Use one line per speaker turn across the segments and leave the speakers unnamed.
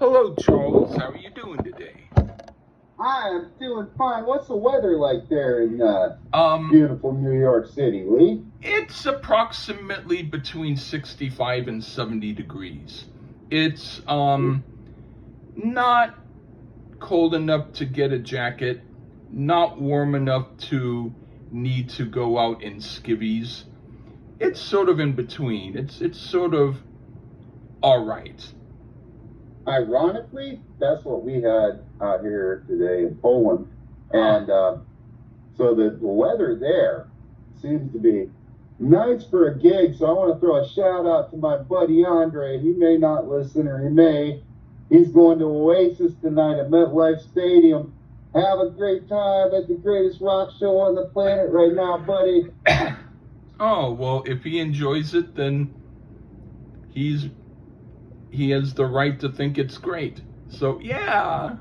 Hello, Charles. How are you doing today?
I am doing fine. What's the weather like there in
Um,
beautiful New York City, Lee?
it's approximately between 65 and 70 degrees. It's not cold enough to get a jacket, not warm enough to need to go out in skivvies. It's sort of in between. It's sort of all right.
Ironically, that's what we had out here today in Poland. And so the weather there seems to be nice for a gig. So I want to throw a shout out to my buddy Andre. He may not listen, or he may. He's going to Oasis tonight at MetLife Stadium. Have a great time at the greatest rock show on the planet right now, buddy.
Oh, well, if he enjoys it, then he has the right to think it's great. So, yeah.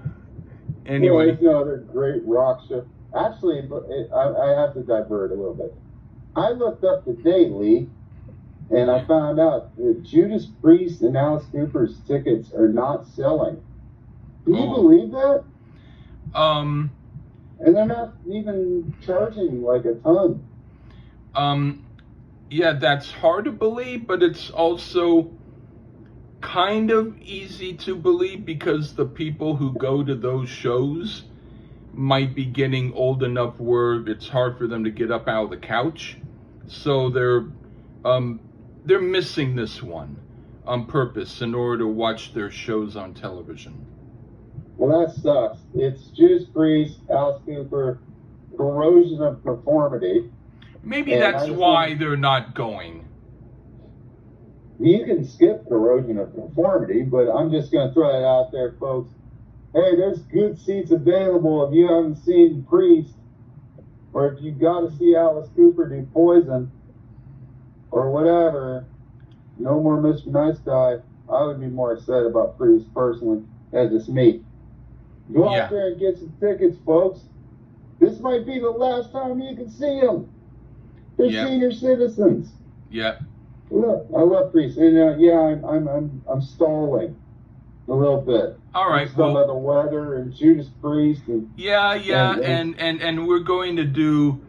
Anyway.
Yeah, it's another great rock show. Actually, I have to divert a little bit. I looked up today, Lee, and I found out that Judas Priest and Alice Cooper's tickets are not selling. Can you believe that? And they're not even charging like a ton.
Yeah, that's hard to believe, but it's also kind of easy to believe because the people who go to those shows might be getting old enough where it's hard for them to get up out of the couch. So they're missing this one on purpose in order to watch their shows on television.
Well, that sucks. It's Judas Priest, Alice Cooper, Corrosion of Conformity.
Maybe that's why they're not going.
You can skip Corrosion of Conformity, but I'm just going to throw it out there, folks. Hey, there's good seats available if you haven't seen Priest, or if you got to see Alice Cooper do Poison, or whatever. No more Mr. Nice Guy. I would be more excited about Priest personally. That's just me. Go out there and get some tickets, folks. This might be the last time you can see them. They're senior citizens.
Yeah.
Look, I love Priest, and I'm stalling a little bit.
All right.
Some of the weather and Judas Priest and
and we're going to do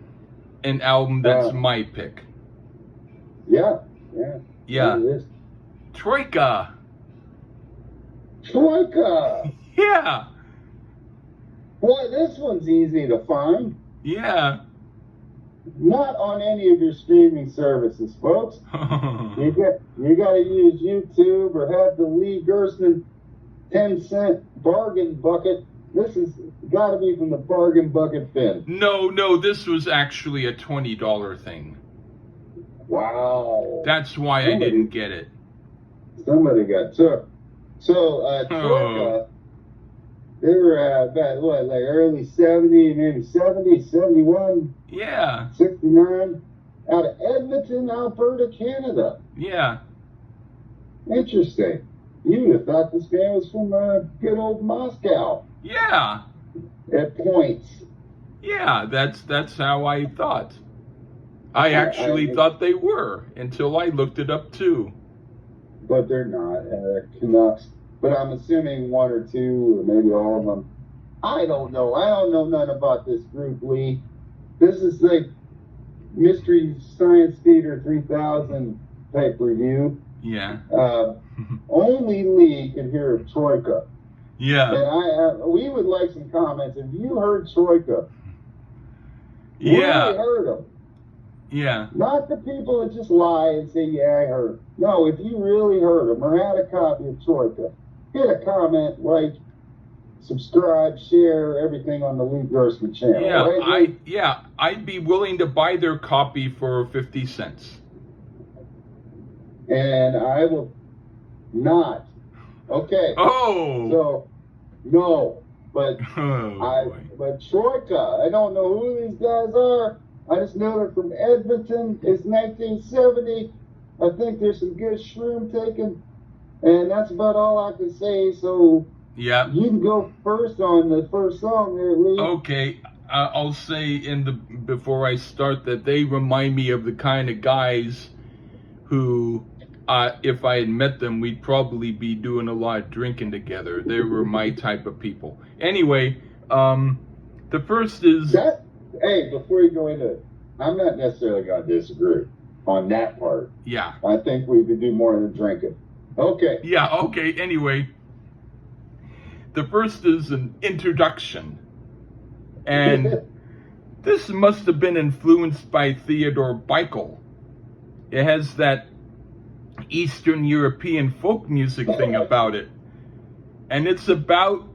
an album that's my pick.
Yeah.
Troyka. Yeah.
Boy, this one's easy to find.
Yeah.
Not on any of your streaming services, folks. You got to use YouTube or have the Lee Gerstmann 10-cent bargain bucket. This has got to be from the bargain bucket bin.
No, this was actually a $20 thing.
Wow.
That's why I didn't get it.
Somebody got took. So, Troyka, they were about, like early 70, maybe 70, 71?
Yeah.
69? Out of Edmonton, Alberta, Canada.
Yeah.
Interesting. You would have thought this man was from good old Moscow.
Yeah.
At points.
Yeah, that's how I thought. I actually thought they were until I looked it up too.
But they're not. Canucks. But I'm assuming one or two, or maybe all of them. I don't know. I don't know nothing about this group, Lee. This is like Mystery Science Theater 3000 type review.
Yeah.
Only Lee can hear of Troyka.
Yeah.
And we would like some comments. If you heard Troyka,
yeah,
really heard them.
Yeah.
Not the people that just lie and say, yeah, I heard. No, if you really heard them or had a copy of Troyka, hit a comment, like, subscribe, share, everything on the Lee Gerstmann channel.
Yeah,
right?
I'd be willing to buy their copy for 50 cents.
And I will not. Okay.
Oh.
So, no. But
but
Troyka, I don't know who these guys are. I just know they're from Edmonton. It's 1970. I think there's some good shroom taken. And that's about all I can say. So
yeah,
you can go first on the first song there, Lee.
Okay. I'll say before I start that they remind me of the kind of guys who if I had met them, we'd probably be doing a lot of drinking together. They were my type of people. Anyway, the first is...
Hey, before you go into it, I'm not necessarily going to disagree on that part.
Yeah.
I think we could do more than drinking. Okay.
Yeah, okay, anyway. The first is an introduction. And this must have been influenced by Theodor Bickel. It has that Eastern European folk music thing about it. And it's about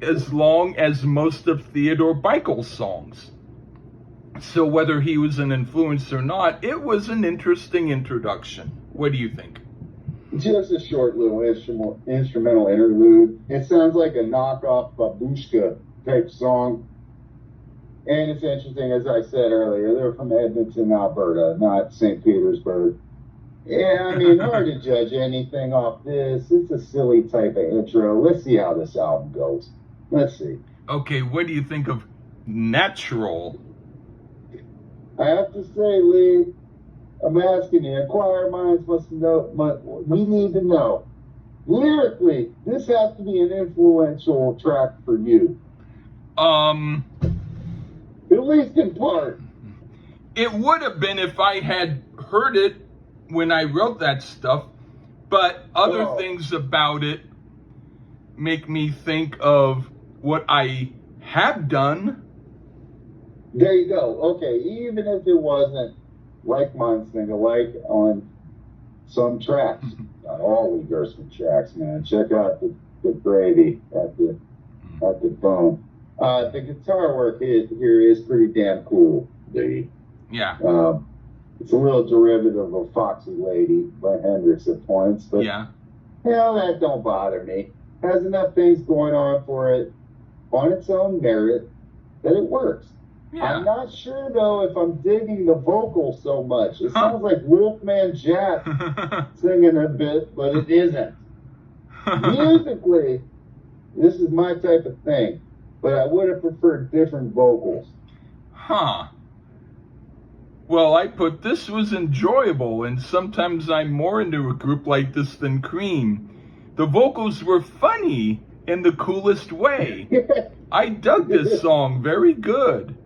as long as most of Theodor Bickel's songs. So whether he was an influence or not, it was an interesting introduction. What do you think?
Just a short little instrumental interlude. It sounds like a knockoff babushka type song. And it's interesting, as I said earlier, they're from Edmonton, Alberta, not St. Petersburg. Yeah, I mean, hard to judge anything off this. It's a silly type of intro. Let's see how this album goes. Let's see.
Okay, what do you think of Natural?
I have to say, Lee, I'm asking you, inquirer minds must know, we need to know. Lyrically, this has to be an influential track for you. At least in part.
It would have been if I had heard it when I wrote that stuff, but other things about it make me think of what I have done.
There you go. Okay, even if it wasn't like mine's thing alike on some tracks, not all Lee Gerstmann tracks, man. Check out the gravy at the bone. The guitar work here is pretty damn cool, Lee.
Yeah.
It's a little derivative of Foxy Lady by Hendrix at points, but
yeah.
Hell, that don't bother me. Has enough things going on for it on its own merit that it works. Yeah. I'm not sure though if I'm digging the vocals so much. It sounds like Wolfman Jack singing a bit, but it isn't. Musically, this is my type of thing, but I would have preferred different vocals.
Huh. Well, I put this was enjoyable, and sometimes I'm more into a group like this than Cream. The vocals were funny in the coolest way. I dug this song, very good.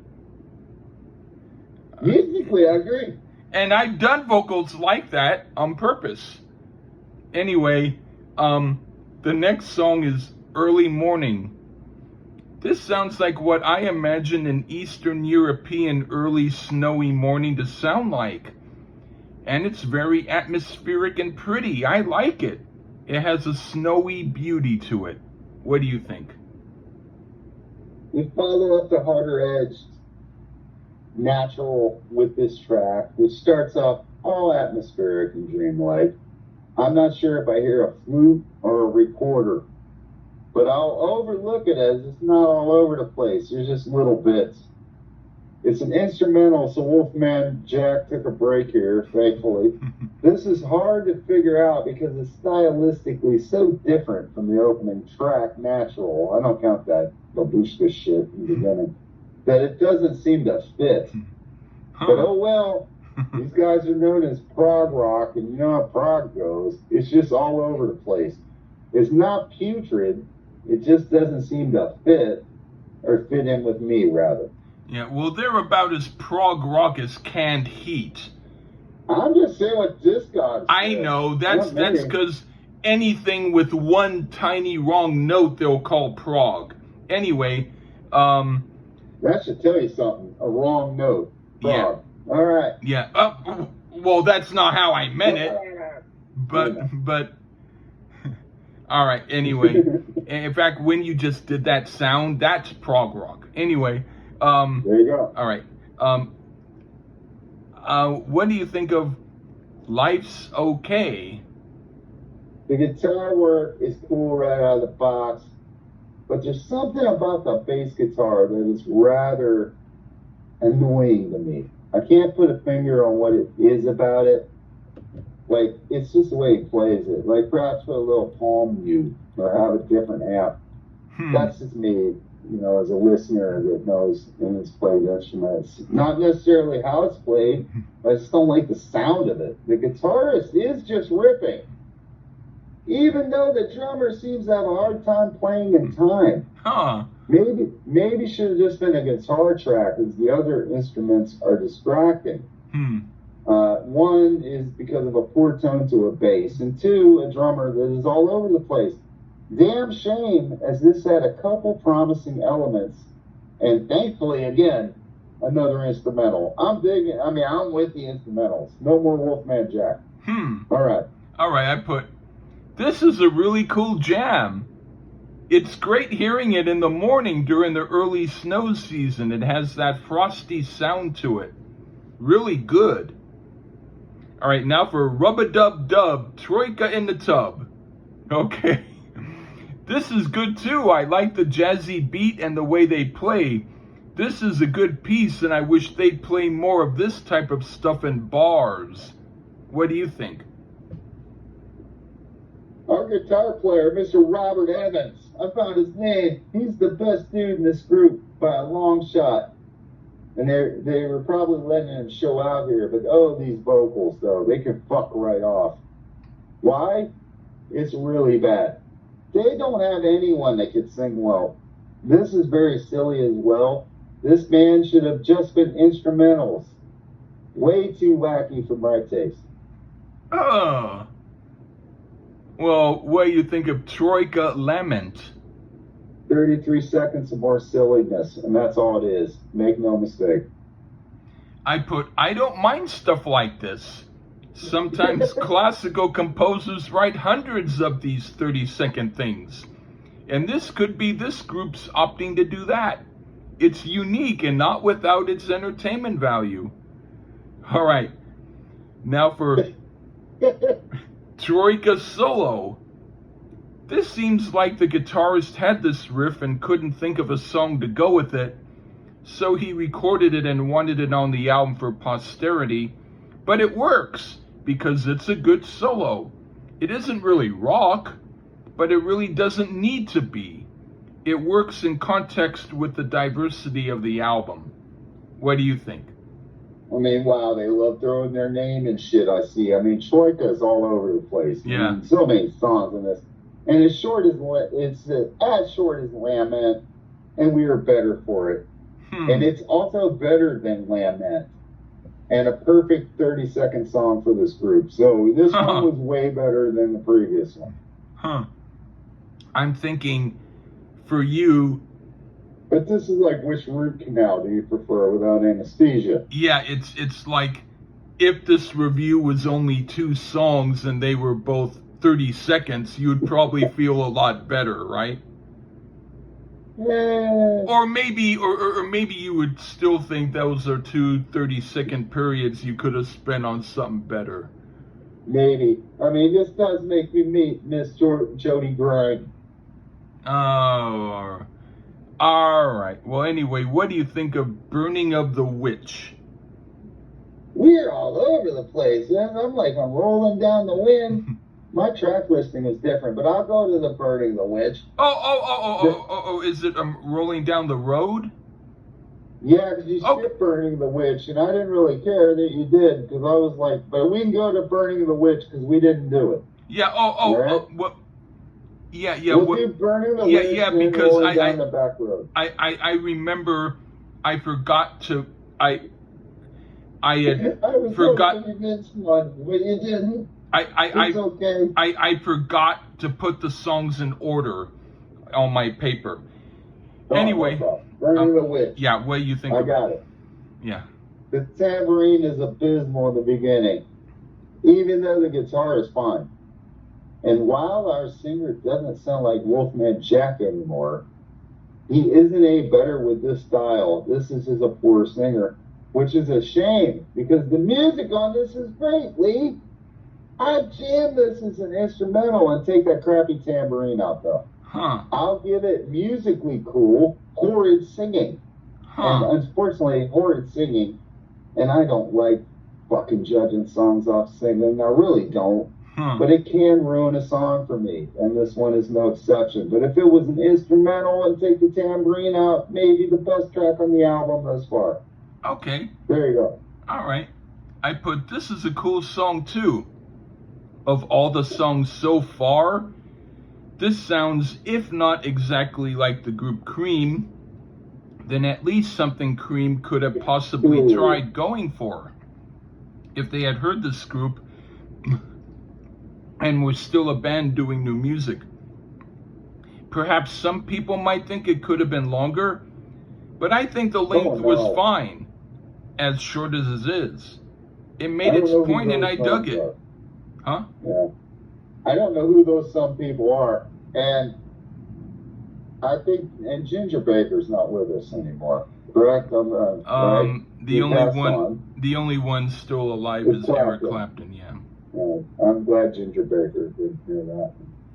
Musically, I agree.
And I've done vocals like that on purpose. Anyway, the next song is Early Morning. This sounds like what I imagine an Eastern European early snowy morning to sound like. And it's very atmospheric and pretty. I like it. It has a snowy beauty to it. What do you think?
We follow up the harder edged Natural with this track, which starts off all atmospheric and dreamlike. I'm not sure if I hear a flute or a recorder, but I'll overlook it as it's not all over the place. There's just little bits. It's an instrumental, so Wolfman Jack took a break here, thankfully. This is hard to figure out because it's stylistically so different from the opening track, Natural. I don't count that babushka shit in the beginning. That it doesn't seem to fit. But oh well, these guys are known as prog rock, and you know how prog goes. It's just all over the place. It's not putrid, it just doesn't seem to fit, or fit in with me, rather.
Yeah, well, they're about as prog rock as Canned Heat.
I'm just saying what this guy said.
I know, that's because anything with one tiny wrong note they'll call prog. Anyway,
that should tell you something. A wrong note. Prog.
Yeah.
All right.
Yeah. Well, that's not how I meant it. But. All right. Anyway, in fact, when you just did that sound, that's prog rock. Anyway.
There you go.
All right. What do you think of Life's Okay?
The guitar work is cool right out of the box. But there's something about the bass guitar that is rather annoying to me. I can't put a finger on what it is about it. Like, it's just the way he plays it. Like, perhaps put a little palm mute or have a different amp. That's just me. as a listener that knows and has played instruments. Not necessarily how it's played, I just don't like the sound of it. The guitarist is just ripping, even though the drummer seems to have a hard time playing in time.
Huh.
Maybe should have just been a guitar track, as the other instruments are distracting. One is because of a poor tone to a bass, and two, a drummer that is all over the place. Damn shame, as this had a couple promising elements, and thankfully, again, another instrumental. I'm with the instrumentals. No more Wolfman Jack. All right,
I put, this is a really cool jam. It's great hearing it in the morning during the early snow season. It has that frosty sound to it. Really good. All right, now for Rub-a-Dub-Dub, Troyka in the Tub. Okay. This is good too. I like the jazzy beat and the way they play. This is a good piece, and I wish they'd play more of this type of stuff in bars. What do you think?
Our guitar player, Mr. Robert Evans. I found his name. He's the best dude in this group by a long shot. And they were probably letting him show out here, but these vocals though, they can fuck right off. Why? It's really bad. They don't have anyone that can sing well. This is very silly as well. This band should have just been instrumentals. Way too wacky for my taste.
Oh. Well, what do you think of Troyka Lament?
33 seconds of more silliness, and that's all it is. Make no mistake.
I don't mind stuff like this. Sometimes classical composers write hundreds of these 30-second things. And this could be this group's opting to do that. It's unique and not without its entertainment value. All right. Now for Troyka Solo. This seems like the guitarist had this riff and couldn't think of a song to go with it, so he recorded it and wanted it on the album for posterity. But it works, because it's a good solo. It isn't really rock, but it really doesn't need to be. It works in context with the diversity of the album. What do you think?
I mean, wow, they love throwing their name and shit, I see. I mean, Troyka is all over the place.
Yeah.
I mean, so many songs in this. And as short as Lament, and we are better for it. And it's also better than Lament. And a perfect 30-second song for this group. So this one was way better than the previous one.
I'm thinking, for you...
But this is like, which root canal do you prefer without anesthesia?
Yeah, it's like, if this review was only 2 songs and they were both 30 seconds, you'd probably feel a lot better, right?
Yeah.
Or maybe you would still think those are 2 30-second periods you could have spent on something better.
Maybe. I mean, this does make me miss Jody Grind.
Oh, all right. Well, anyway, what do you think of Burning of the Witch?
We're all over the place. I'm rolling down the wind. My track listing is different, but I'll go to the Burning of the Witch.
Oh, is it Rolling Down the Road?
Yeah, because you skipped Burning of the Witch, and I didn't really care that you did, because I was like, but we can go to Burning of the Witch, because we didn't do it.
Yeah, what? Yeah,
we'll do Burning the Witch and
because
down the back road.
I remember I forgot to, I
was
forgot.
One, but you didn't. It's okay.
I forgot to put the songs in order on my paper. Anyway,
Burning the Witch.
Yeah, what do you think?
I got it.
Yeah.
The tambourine is abysmal in the beginning, even though the guitar is fine. And while our singer doesn't sound like Wolfman Jack anymore, he isn't any better with this style. This is just a poor singer, which is a shame, because the music on this is great, Lee. I'd jam this as an instrumental and take that crappy tambourine out, though. I'll give it musically cool, horrid singing. And unfortunately, horrid singing, and I don't like fucking judging songs off singing. I really don't. but it can ruin a song for me, and this one is no exception. But if it was an instrumental and take the tambourine out, maybe the best track on the album thus far.
Okay.
There you go.
All right. I put, this is a cool song too. Of all the songs so far, this sounds, if not exactly like the group Cream, then at least something Cream could have possibly tried going for. If they had heard this group and was still a band doing new music. Perhaps some people might think it could have been longer, but I think the length was fine, as short as it is. It made its point and I dug it. Huh?
Yeah. I don't know who those some people are, and I think, and Ginger Baker's not with us anymore, correct? Right?
The only one still alive is Eric Clapton. Yeah.
I'm glad Ginger Baker didn't hear that.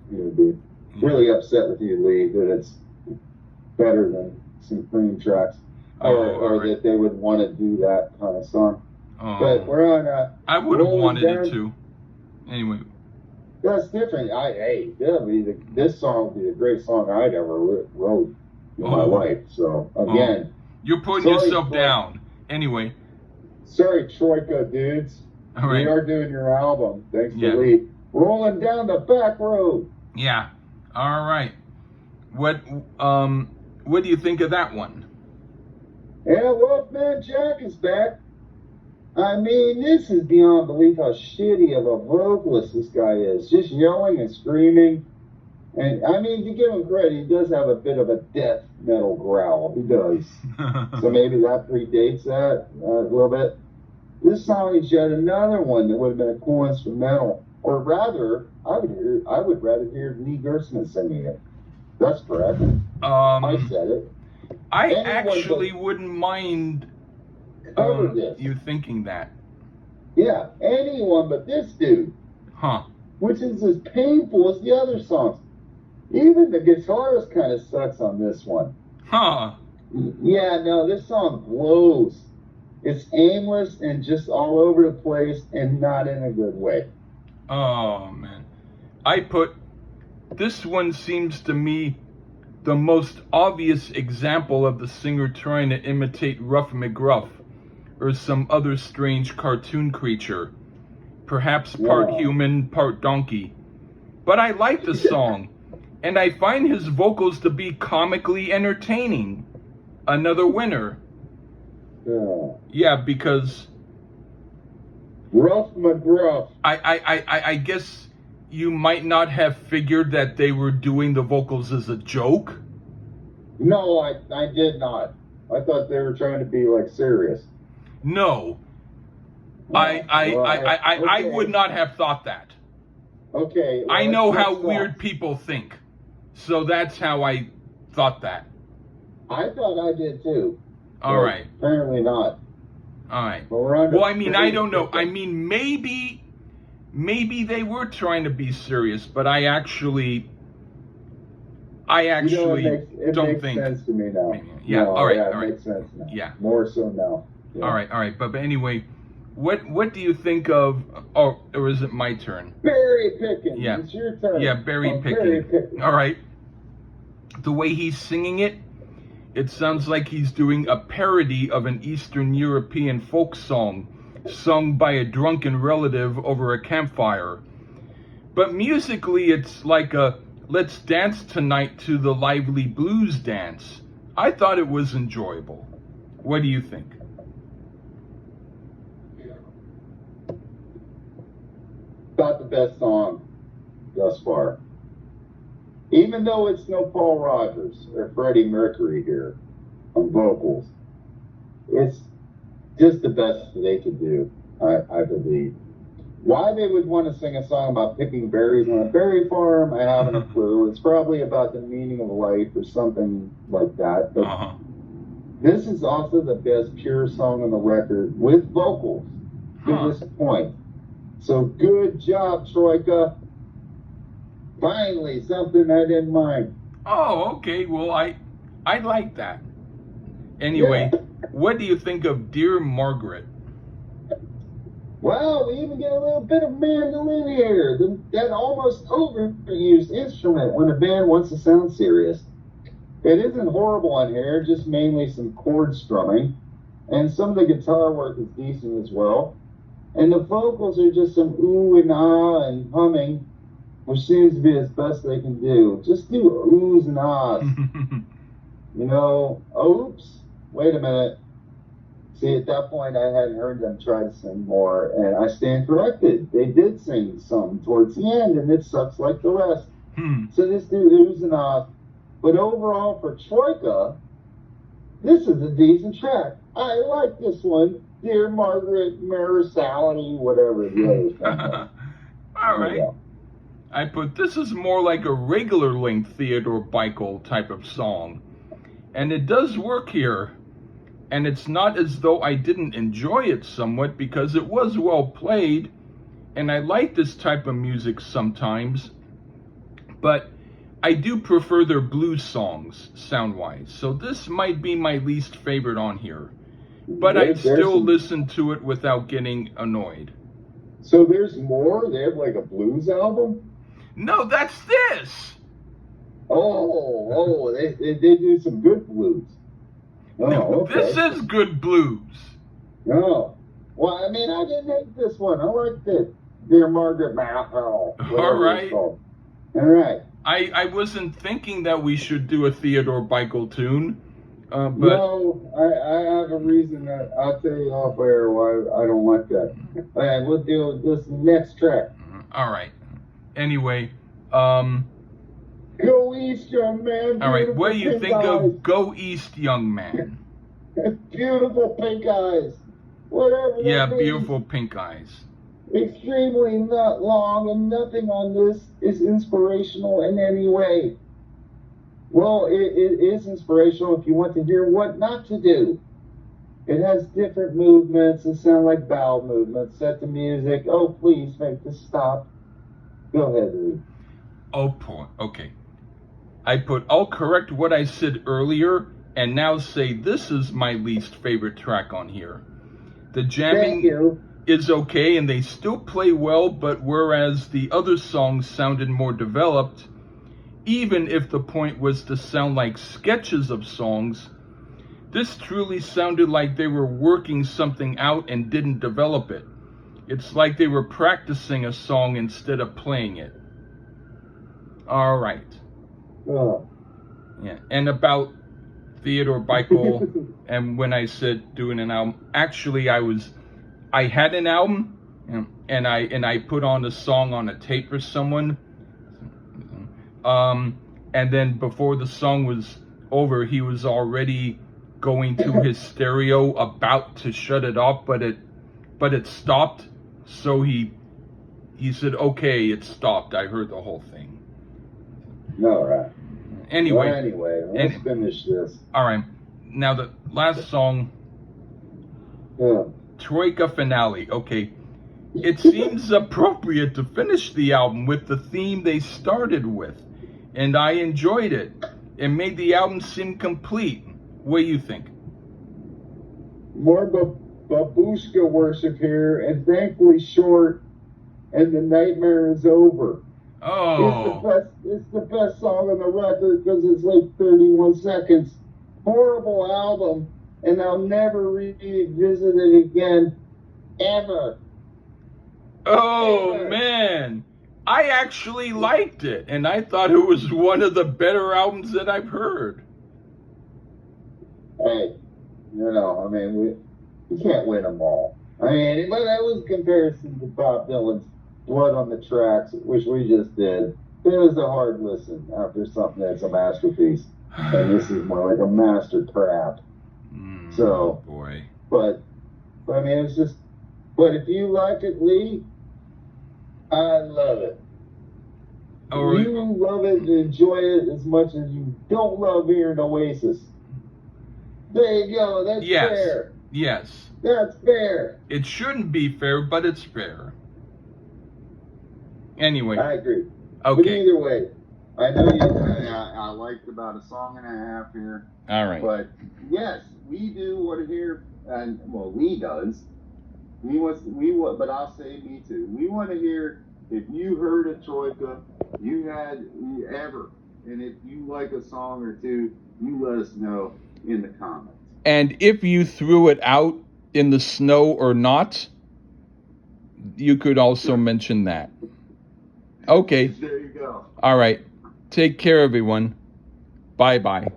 He would be really upset with you, Lee, that it's better than some Cream tracks, or that they would want to do that kind of song. But we're on.
I would have wanted it to. Anyway.
That's different. This song would be a great song I'd ever wrote in my life. So again,
you're putting yourself down. Anyway.
Sorry, Troyka dudes.
All right.
We are doing your album. Thanks to Lee. Rolling down the back road.
Yeah. All right. What do you think of that one?
Yeah, Wolfman Jack is back. I mean, this is beyond belief how shitty of a vocalist this guy is. Just yelling and screaming. And, I mean, to give him credit, he does have a bit of a death metal growl. He does. So maybe that predates that a little bit. This song is yet another one that would have been a cool instrumental. Or rather, I would rather hear Lee Gerstmann singing it. That's correct. I said it.
I actually wouldn't mind you thinking that.
Yeah, anyone but this dude.
Huh.
Which is as painful as the other songs. Even the guitarist kind of sucks on this one.
Huh.
Yeah, no, this song blows. It's aimless and just all over the place and not in a good way.
Oh, man. This one seems to me the most obvious example of the singer trying to imitate Ruff McGruff or some other strange cartoon creature. Perhaps part human, part donkey. But I like the song, and I find his vocals to be comically entertaining. Another winner. Yeah, because
Ruff McGruff.
I guess you might not have figured that they were doing the vocals as a joke.
No, I did not. I thought they were trying to be like serious.
No. I would not have thought that.
Okay.
I know how weird people think. So that's how I thought that.
I thought I did too.
All right.
Apparently not.
All right. Well, I mean, I don't know. I mean, maybe they were trying to be serious, but I actually don't think.
It makes sense to me now.
Yeah.
No,
all right.
Yeah,
all right.
It makes sense now.
Yeah.
More so now. Yeah.
All right. But anyway, what do you think of? Oh, or is it my turn?
Berry picking.
Yeah.
It's your turn.
Yeah, berry picking.
Berry picking.
All right. The way he's singing it, it sounds like he's doing a parody of an Eastern European folk song sung by a drunken relative over a campfire. But musically, it's like a let's dance tonight to the lively blues dance. I thought it was enjoyable. What do you think?
Not the best song thus far. Even though it's no Paul Rogers or Freddie Mercury here on vocals, it's just the best they could do, I believe. Why they would want to sing a song about picking berries on a berry farm, I haven't a clue. It's probably about the meaning of life or something like that. But this is also the best pure song on the record with vocals to this point. So good job, Troyka. Finally, something I didn't mind.
Oh, okay. Well, I like that. Anyway, what do you think of Dear Margaret?
Wow, we even get a little bit of mandolin here. That almost overused instrument when a band wants to sound serious. It isn't horrible on here, just mainly some chord strumming. And some of the guitar work is decent as well. And the vocals are just some ooh and ah and humming, which seems to be as best they can do. Just do oohs and ahs. You know, oops, wait a minute. See, at that point, I hadn't heard them try to sing more, and I stand corrected. They did sing some towards the end, and it sucks like the rest. So just do oohs and ahs. But overall, for Troyka, this is a decent track. I like this one. Dear Margaret, Marisality, whatever the other thing was.
All right.
Yeah.
I put, this is more like a regular length Theodore Bickel type of song. And it does work here. And it's not as though I didn't enjoy it somewhat, because it was well played. And I like this type of music sometimes. But I do prefer their blues songs, sound-wise. So this might be my least favorite on here. But I'd still listen to it without getting annoyed.
So there's more? They have like a blues album?
No, that's this!
They do some good blues. Oh, okay.
This is good blues.
No. Well, I mean, I didn't hate this one. I liked it. Dear Margaret Malhol.
All right.
All right.
I wasn't thinking that we should do a Theodore Bickel tune. But
no, I have a reason that I'll tell you off air why I don't like that. All right, we'll deal with this next track.
All right. Anyway,
Go East, young man.
All right, what do you think
eyes.
of Go East, Young Man?
Beautiful pink eyes. Whatever.
Yeah,
that means.
beautiful pink eyes.
Extremely not long, and nothing on this is inspirational in any way. Well, it is inspirational if you want to hear what not to do. It has different movements that sound like bowel movements. Set the music. Oh, please make this stop. Go ahead, Lee.
Oh, boy. Okay. I'll correct what I said earlier and now say this is my least favorite track on here. The jamming is okay and they still play well, but whereas the other songs sounded more developed, even if the point was to sound like sketches of songs, this truly sounded like they were working something out and didn't develop it. It's like they were practicing a song instead of playing it. All right. Yeah, and about Theodore Bickel, and when I said doing an album, actually I had an album, and I put on a song on a tape for someone. And then before the song was over, he was already going to his stereo, about to shut it off, but it stopped. So he said, "Okay, it stopped. I heard the whole thing."
All right.
Anyway,
let's finish this.
All right. Now the last song, Troyka Finale. Okay. It seems appropriate to finish the album with the theme they started with, and I enjoyed it. It made the album seem complete. What do you think?
More babushka worship here, and thankfully short, and the nightmare is over.
Oh.
It's the best song on the record because it's like 31 seconds. Horrible album, and I'll never revisit it again, ever.
Oh, man. I actually liked it, and I thought it was one of the better albums that I've heard.
Hey, I mean, we can't win them all. I mean, but that was comparison to Bob Dylan's Blood on the Tracks, which we just did. It was a hard listen after something that's a masterpiece. And this is more like a master crap. So,
boy.
But I mean, it's just, but if you like it, Lee, I love it.
Oh,
you love it and enjoy it as much as you don't love hearing Oasis. There you go. That's fair.
Yes.
That's fair.
It shouldn't be fair, but it's fair. Anyway.
I agree.
Okay.
But either way, I know I liked about a song and a half here.
All right.
But yes, we do want to hear, and well, Lee does, But I'll say me too. We want to hear if you heard a Troyka, you had ever, and if you like a song or two, you let us know in the comments.
And if you threw it out in the snow or not, you could also mention that. Okay.
There you go.
All right. Take care, everyone. Bye-bye.